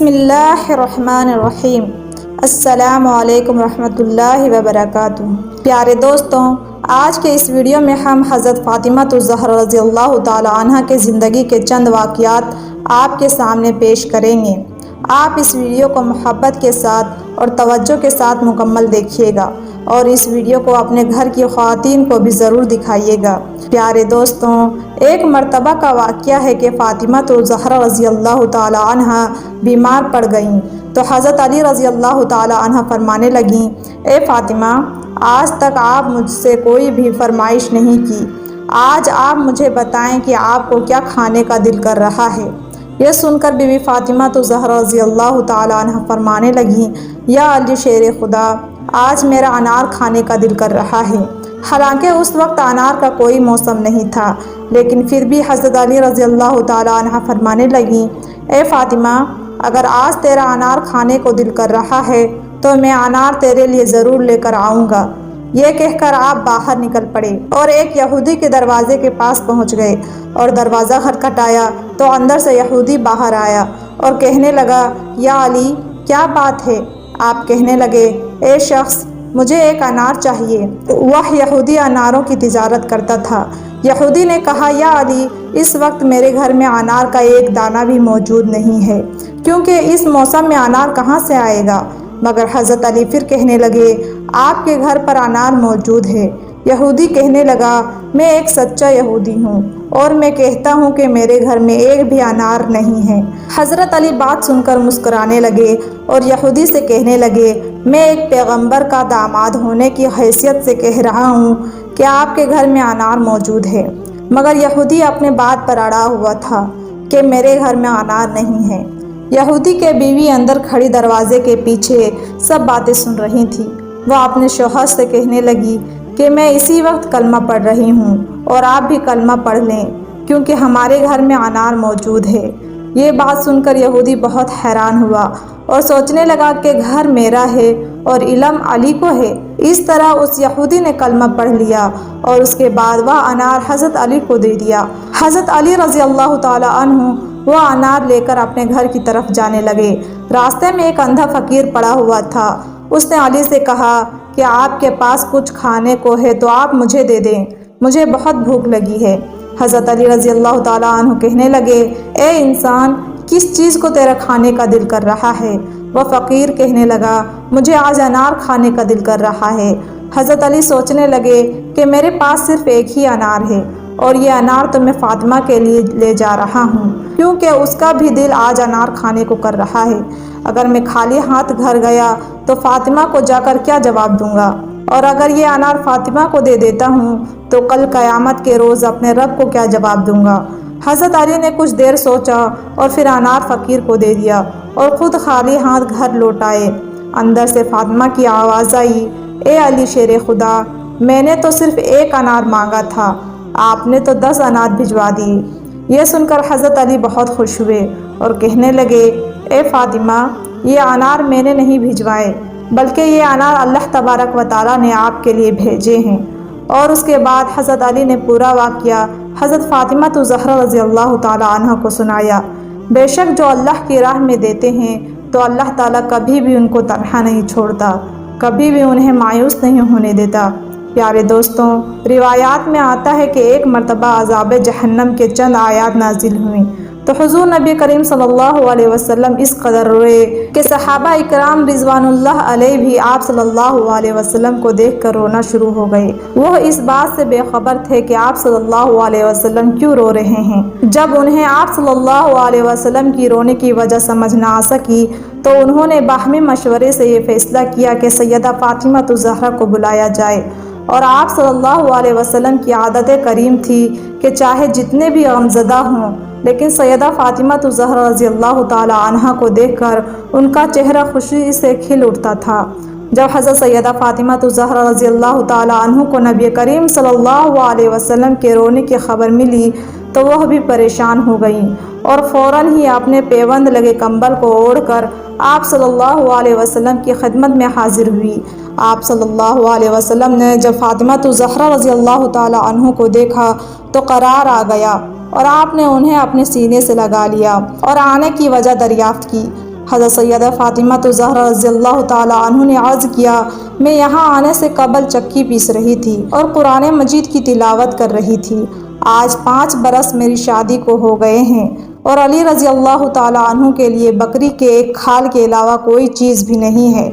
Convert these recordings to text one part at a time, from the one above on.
بسم اللہ الرحمن الرحیم۔ السلام علیکم ورحمۃ اللہ وبرکاتہ۔ پیارے دوستوں، آج کے اس ویڈیو میں ہم حضرت فاطمہ الزہرا رضی اللہ تعالی عنہ کے زندگی کے چند واقعات آپ کے سامنے پیش کریں گے۔ آپ اس ویڈیو کو محبت کے ساتھ اور توجہ کے ساتھ مکمل دیکھیے گا اور اس ویڈیو کو اپنے گھر کی خواتین کو بھی ضرور دکھائیے گا۔ پیارے دوستوں، ایک مرتبہ کا واقعہ ہے کہ فاطمہ الزہرا رضی اللہ تعالی عنہ بیمار پڑ گئیں تو حضرت علی رضی اللہ تعالی عنہ فرمانے لگیں، اے فاطمہ، آج تک آپ مجھ سے کوئی بھی فرمائش نہیں کی، آج آپ مجھے بتائیں کہ آپ کو کیا کھانے کا دل کر رہا ہے۔ یہ سن کر بی بی فاطمہ الزہرا رضی اللہ تعالی عنہ فرمانے لگیں، یا علی شیر خدا، آج میرا انار کھانے کا دل کر رہا ہے۔ حالانکہ اس وقت انار کا کوئی موسم نہیں تھا، لیکن پھر بھی حضرت علی رضی اللہ تعالی عنہ فرمانے لگیں، اے فاطمہ، اگر آج تیرا انار کھانے کو دل کر رہا ہے تو میں انار تیرے لیے ضرور لے کر آؤں گا۔ یہ کہہ کر آپ باہر نکل پڑے اور ایک یہودی کے دروازے کے پاس پہنچ گئے اور دروازہ کھٹکھٹایا تو اندر سے یہودی باہر آیا اور کہنے لگا، یا علی، کیا بات ہے؟ آپ کہنے لگے، اے شخص، مجھے ایک انار چاہیے۔ وہ یہودی اناروں کی تجارت کرتا تھا۔ یہودی نے کہا، یا علی، اس وقت میرے گھر میں انار کا ایک دانہ بھی موجود نہیں ہے، کیونکہ اس موسم میں انار کہاں سے آئے گا؟ مگر حضرت علی پھر کہنے لگے، آپ کے گھر پر انار موجود ہے۔ یہودی کہنے لگا، میں ایک سچا یہودی ہوں اور میں کہتا ہوں کہ میرے گھر میں ایک بھی انار نہیں ہے۔ حضرت علی بات سن کر مسکرانے لگے اور یہودی سے کہنے لگے، میں ایک پیغمبر کا داماد ہونے کی حیثیت سے کہہ رہا ہوں کہ آپ کے گھر میں انار موجود ہے۔ مگر یہودی اپنے بات پر اڑا ہوا تھا کہ میرے گھر میں انار نہیں ہے۔ یہودی کے بیوی اندر کھڑی دروازے کے پیچھے سب باتیں سن رہی تھی۔ وہ اپنے شوہر سے کہنے لگی کہ میں اسی وقت کلمہ پڑھ رہی ہوں اور آپ بھی کلمہ پڑھ لیں، کیونکہ ہمارے گھر میں انار موجود ہے۔ یہ بات سن کر یہودی بہت حیران ہوا اور سوچنے لگا کہ گھر میرا ہے اور علم علی کو ہے۔ اس طرح اس یہودی نے کلمہ پڑھ لیا اور اس کے بعد وہ انار حضرت علی کو دے دیا۔ حضرت علی رضی اللہ تعالی عنہ وہ انار لے کر اپنے گھر کی طرف جانے لگے۔ راستے میں ایک اندھا فقیر پڑا ہوا تھا۔ اس نے علی سے کہا کہ آپ کے پاس کچھ کھانے کو ہے تو آپ مجھے دے دیں، مجھے بہت بھوک لگی ہے۔ حضرت علی رضی اللہ تعالی عنہ کہنے لگے، اے انسان، کس چیز کو تیرا کھانے کا دل کر رہا ہے؟ وہ فقیر کہنے لگا، مجھے آج انار کھانے کا دل کر رہا ہے۔ حضرت علی سوچنے لگے کہ میرے پاس صرف ایک ہی انار ہے اور یہ انار تو میں فاطمہ کے لیے لے جا رہا ہوں، کیونکہ اس کا بھی دل آج انار کھانے کو کر رہا ہے۔ اگر میں خالی ہاتھ گھر گیا تو فاطمہ کو جا کر کیا جواب دوں گا؟ اور اگر یہ انار فاطمہ کو دے دیتا ہوں تو کل قیامت کے روز اپنے رب کو کیا جواب دوں گا؟ حضرت علی نے کچھ دیر سوچا اور پھر انار فقیر کو دے دیا اور خود خالی ہاتھ گھر لوٹ آئے۔ اندر سے فاطمہ کی آواز آئی، اے علی شیر خدا، میں نے تو صرف ایک انار مانگا تھا، آپ نے تو 10 انار بھجوا دیے۔ یہ سن کر حضرت علی بہت خوش ہوئے اور کہنے لگے، اے فاطمہ، یہ انار میں نے نہیں بھجوائے، بلکہ یہ انار اللہ تبارک و تعالیٰ نے آپ کے لیے بھیجے ہیں۔ اور اس کے بعد حضرت علی نے پورا واقعہ حضرت فاطمہ الزہرا رضی اللہ تعالی عنہ کو سنایا۔ بے شک جو اللہ کی راہ میں دیتے ہیں تو اللہ تعالیٰ کبھی بھی ان کو تنہا نہیں چھوڑتا، کبھی بھی انہیں مایوس نہیں ہونے دیتا۔ پیارے دوستوں، روایات میں آتا ہے کہ ایک مرتبہ عذاب جہنم کے چند آیات نازل ہوئیں تو حضور نبی کریم صلی اللہ علیہ وسلم اس قدر روئے کہ صحابہ اکرام رضوان اللہ علیہ بھی آپ صلی اللہ علیہ وسلم کو دیکھ کر رونا شروع ہو گئے۔ وہ اس بات سے بے خبر تھے کہ آپ صلی اللہ علیہ وسلم کیوں رو رہے ہیں۔ جب انہیں آپ صلی اللہ علیہ وسلم کی رونے کی وجہ سمجھ نہ آ سکی تو انہوں نے باہمی مشورے سے یہ فیصلہ کیا کہ سیدہ فاطمہ الزہرا کو بلایا جائے، اور آپ صلی اللہ علیہ وسلم کی عادت کریم تھی کہ چاہے جتنے بھی غمزدہ ہوں لیکن سیدہ فاطمہ الزہرا رضی اللہ تعالی عنہ کو دیکھ کر ان کا چہرہ خوشی سے کھل اٹھتا تھا۔ جب حضرت سیدہ فاطمہ الزہرا رضی اللہ تعالی عنہ کو نبی کریم صلی اللہ علیہ وسلم کے رونے کی خبر ملی تو وہ بھی پریشان ہو گئیں اور فوراً ہی اپنے پیوند لگے کمبل کو اوڑھ کر آپ صلی اللہ علیہ وسلم کی خدمت میں حاضر ہوئی۔ آپ صلی اللہ علیہ وسلم نے جب فاطمہ الزہرا رضی اللہ تعالی عنہ کو دیکھا تو قرار آ گیا اور آپ نے انہیں اپنے سینے سے لگا لیا اور آنے کی وجہ دریافت کی۔ حضرت سیدہ فاطمہ الزہرا رضی اللہ تعالی عنہ نے عرض کیا، میں یہاں آنے سے قبل چکی پیس رہی تھی اور قرآن مجید کی تلاوت کر رہی تھی۔ آج 5 برس میری شادی کو ہو گئے ہیں اور علی رضی اللہ تعالی عنہ کے لیے بکری کے ایک کھال کے علاوہ کوئی چیز بھی نہیں ہے۔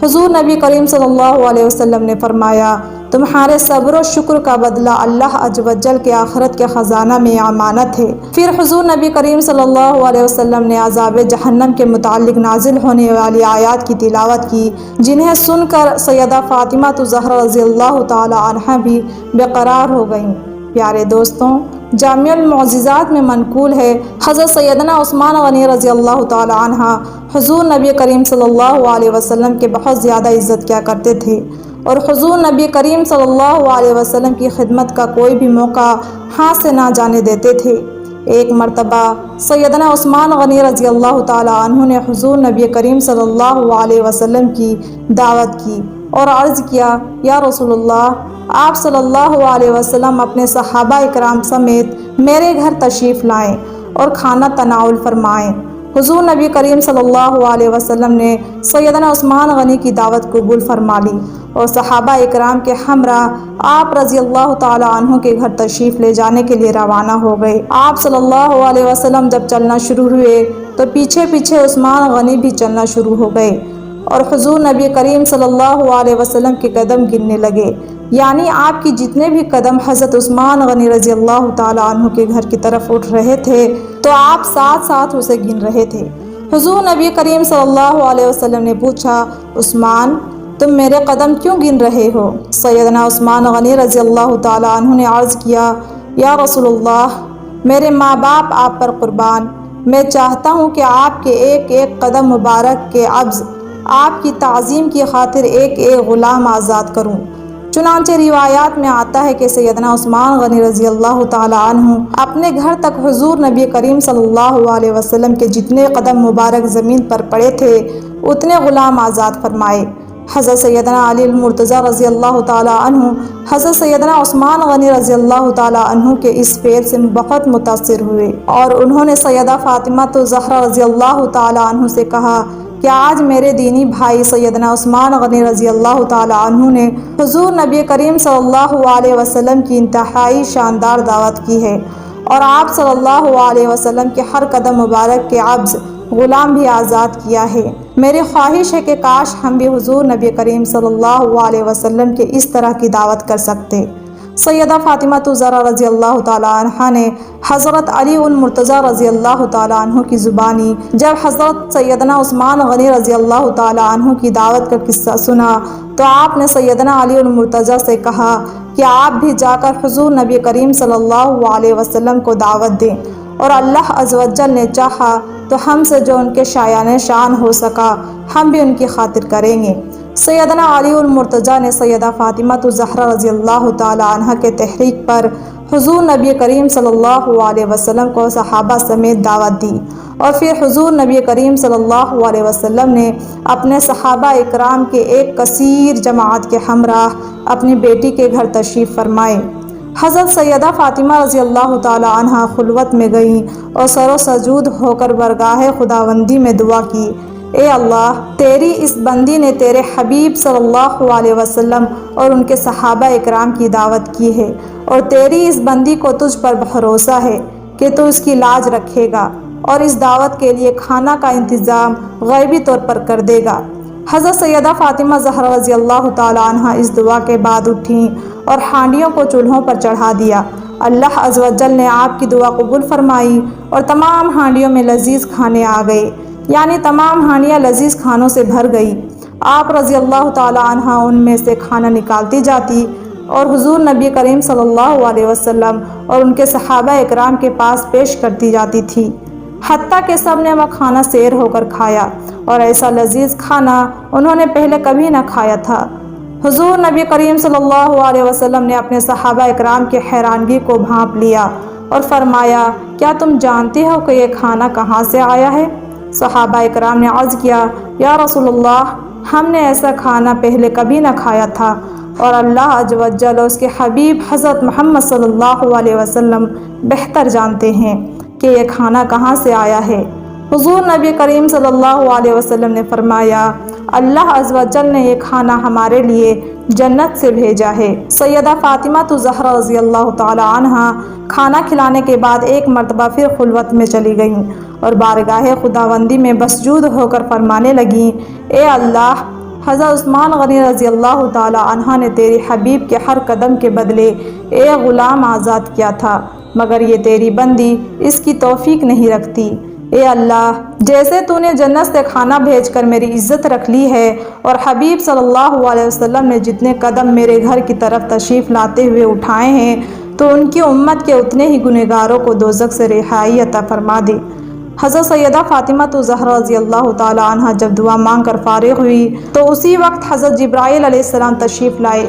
حضور نبی کریم صلی اللہ علیہ وسلم نے فرمایا، تمہارے صبر و شکر کا بدلہ اللہ عز و جل کے آخرت کے خزانہ میں امانت ہے۔ پھر حضور نبی کریم صلی اللہ علیہ وسلم نے عذاب جہنم کے متعلق نازل ہونے والی آیات کی تلاوت کی، جنہیں سن کر سیدہ فاطمہ الزہرا رضی اللہ تعالی عنہا بھی بے قرار ہو گئیں۔ پیارے دوستوں، جامع المعجزات میں منقول ہے، حضرت سیدنا عثمان غنی رضی اللہ تعالی عنہ حضور نبی کریم صلی اللہ علیہ وسلم کے بہت زیادہ عزت کیا کرتے تھے اور حضور نبی کریم صلی اللہ علیہ وسلم کی خدمت کا کوئی بھی موقع ہاتھ سے نہ جانے دیتے تھے۔ ایک مرتبہ سیدنا عثمان غنی رضی اللہ تعالی عنہ نے حضور نبی کریم صلی اللہ علیہ وسلم کی دعوت کی اور عرض کیا، یا رسول اللہ، آپ صلی اللہ علیہ وسلم اپنے صحابہ اکرام سمیت میرے گھر تشریف لائیں اور کھانا تناول فرمائیں۔ حضور نبی کریم صلی اللہ علیہ وسلم نے سیدنا عثمان غنی کی دعوت قبول فرما لی اور صحابہ اکرام کے ہمراہ آپ رضی اللہ تعالی عنہ کے گھر تشریف لے جانے کے لیے روانہ ہو گئے۔ آپ صلی اللہ علیہ وسلم جب چلنا شروع ہوئے تو پیچھے پیچھے عثمان غنی بھی چلنا شروع ہو گئے اور حضور نبی کریم صلی اللہ علیہ وسلم کے قدم گننے لگے، یعنی آپ کی جتنے بھی قدم حضرت عثمان غنی رضی اللہ تعالی عنہ کے گھر کی طرف اٹھ رہے تھے تو آپ ساتھ ساتھ اسے گن رہے تھے۔ حضور نبی کریم صلی اللہ علیہ وسلم نے پوچھا، عثمان، تم میرے قدم کیوں گن رہے ہو؟ سیدنا عثمان غنی رضی اللہ تعالی عنہ نے عرض کیا، یا رسول اللہ، میرے ماں باپ آپ پر قربان، میں چاہتا ہوں کہ آپ کے ایک ایک قدم مبارک کے عوض آپ کی تعظیم کی خاطر ایک ایک غلام آزاد کروں۔ چنانچہ روایات میں آتا ہے کہ سیدنا عثمان غنی رضی اللہ تعالی عنہ اپنے گھر تک حضور نبی کریم صلی اللہ علیہ وسلم کے جتنے قدم مبارک زمین پر پڑے تھے اتنے غلام آزاد فرمائے۔ حضرت سیدنا علی المرتضیٰ رضی اللہ تعالی عنہ حضرت سیدنا عثمان غنی رضی اللہ تعالی عنہ کے اس فعل سے بہت متاثر ہوئے اور انہوں نے سیدہ فاطمہ الزہرا رضی اللہ تعالی عنہ سے کہا کہ آج میرے دینی بھائی سیدنا عثمان غنی رضی اللہ تعالی عنہ نے حضور نبی کریم صلی اللہ علیہ وسلم کی انتہائی شاندار دعوت کی ہے اور آپ صلی اللہ علیہ وسلم کے ہر قدم مبارک کے عوض غلام بھی آزاد کیا ہے۔ میری خواہش ہے کہ کاش ہم بھی حضور نبی کریم صلی اللہ علیہ وسلم کے اس طرح کی دعوت کر سکتے۔ سیدہ فاطمہ الزہرا رضی اللہ تعالی عنہ نے حضرت علی المرتضیٰ رضی اللہ تعالی عنہ کی زبانی جب حضرت سیدنا عثمان غنی رضی اللہ تعالی عنہ کی دعوت کا قصہ سنا تو آپ نے سیدنا علی المرتضیٰ سے کہا کہ آپ بھی جا کر حضور نبی کریم صلی اللہ علیہ وسلم کو دعوت دیں، اور اللہ عز و جل نے چاہا تو ہم سے جو ان کے شایان شان ہو سکا ہم بھی ان کی خاطر کریں گے۔ سیدنا علی المرتضیٰ نے سیدہ فاطمہ الزہرا رضی اللہ تعالی عنہ کے تحریک پر حضور نبی کریم صلی اللہ علیہ وسلم کو صحابہ سمیت دعوت دی اور پھر حضور نبی کریم صلی اللہ علیہ وسلم نے اپنے صحابہ اکرام کے ایک کثیر جماعت کے ہمراہ اپنی بیٹی کے گھر تشریف فرمائے۔ حضرت سیدہ فاطمہ رضی اللہ تعالی عنہ خلوت میں گئیں اور سر و سجود ہو کر برگاہ خداوندی میں دعا کی، اے اللہ، تیری اس بندی نے تیرے حبیب صلی اللہ علیہ وسلم اور ان کے صحابہ اکرام کی دعوت کی ہے اور تیری اس بندی کو تجھ پر بھروسہ ہے کہ تو اس کی لاج رکھے گا اور اس دعوت کے لیے کھانا کا انتظام غیبی طور پر کر دے گا۔ حضرت سیدہ فاطمہ زہرا رضی اللہ تعالی عنہ اس دعا کے بعد اٹھیں اور ہانڈیوں کو چولہوں پر چڑھا دیا۔ اللہ عز و جل نے آپ کی دعا قبول فرمائی اور تمام ہانڈیوں میں لذیذ کھانے آ گئے، یعنی تمام ہانڈیاں لذیذ کھانوں سے بھر گئی۔ آپ رضی اللہ تعالی عنہ ان میں سے کھانا نکالتی جاتی اور حضور نبی کریم صلی اللہ علیہ وسلم اور ان کے صحابہ اکرام کے پاس پیش کرتی جاتی تھی، حتیٰ کہ سب نے وہ کھانا سیر ہو کر کھایا اور ایسا لذیذ کھانا انہوں نے پہلے کبھی نہ کھایا تھا۔ حضور نبی کریم صلی اللہ علیہ وسلم نے اپنے صحابہ اکرام کی حیرانگی کو بھانپ لیا اور فرمایا، کیا تم جانتے ہو کہ یہ کھانا کہاں سے آیا ہے؟ صحابہ اکرام نے عرض کیا، یا رسول اللہ، ہم نے ایسا کھانا پہلے کبھی نہ کھایا تھا اور اللہ عز و جل اور اس کے حبیب حضرت محمد صلی اللہ علیہ وسلم بہتر جانتے ہیں کہ یہ کھانا کہاں سے آیا ہے۔ حضور نبی کریم صلی اللہ علیہ وسلم نے فرمایا اللہ عز و جل نے یہ کھانا ہمارے لیے جنت سے بھیجا ہے۔ سیدہ فاطمہ الزہرا رضی اللہ تعالی عنہا کھانا کھلانے کے بعد ایک مرتبہ پھر خلوت میں چلی گئیں اور بارگاہ خداوندی میں مسجود ہو کر فرمانے لگیں، اے اللہ، حضرت عثمان غنی رضی اللہ تعالی عنہ نے تیری حبیب کے ہر قدم کے بدلے ایک غلام آزاد کیا تھا، مگر یہ تیری بندی اس کی توفیق نہیں رکھتی۔ اے اللہ، جیسے تو نے جنت سے کھانا بھیج کر میری عزت رکھ لی ہے اور حبیب صلی اللہ علیہ وسلم نے جتنے قدم میرے گھر کی طرف تشریف لاتے ہوئے اٹھائے ہیں تو ان کی امت کے اتنے ہی گنہگاروں کو دوزخ سے رہائی عطا فرما دے۔ حضرت سیدہ فاطمہ الزہرا رضی اللہ تعالی عنہا جب دعا مانگ کر فارغ ہوئی تو اسی وقت حضرت جبرائیل علیہ السلام تشریف لائے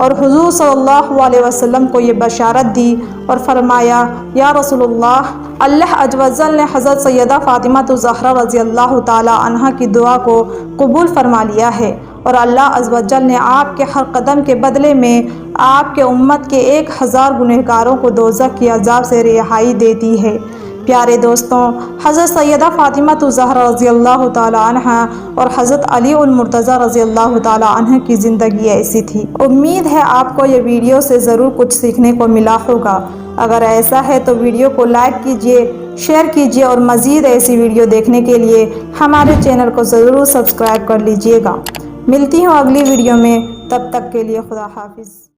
اور حضور صلی اللہ علیہ وسلم کو یہ بشارت دی اور فرمایا، یا رسول اللہ عز و جل نے حضرت سیدہ فاطمہ الزہرا رضی اللہ تعالی عنہا کی دعا کو قبول فرما لیا ہے اور اللہ عز و جل نے آپ کے ہر قدم کے بدلے میں آپ کے امت کے 1000 گنہگاروں کو دوزخ کی عذاب سے رہائی دے دی ہے۔ پیارے دوستوں، حضرت سیدہ فاطمہ الزہرا رضی اللہ تعالی عنہ اور حضرت علی المرتضیٰ رضی اللہ تعالی عنہ کی زندگی ایسی تھی۔ امید ہے آپ کو یہ ویڈیو سے ضرور کچھ سیکھنے کو ملا ہوگا۔ اگر ایسا ہے تو ویڈیو کو لائک کیجئے، شیئر کیجئے اور مزید ایسی ویڈیو دیکھنے کے لیے ہمارے چینل کو ضرور سبسکرائب کر لیجئے گا۔ ملتی ہوں اگلی ویڈیو میں، تب تک کے لیے خدا حافظ۔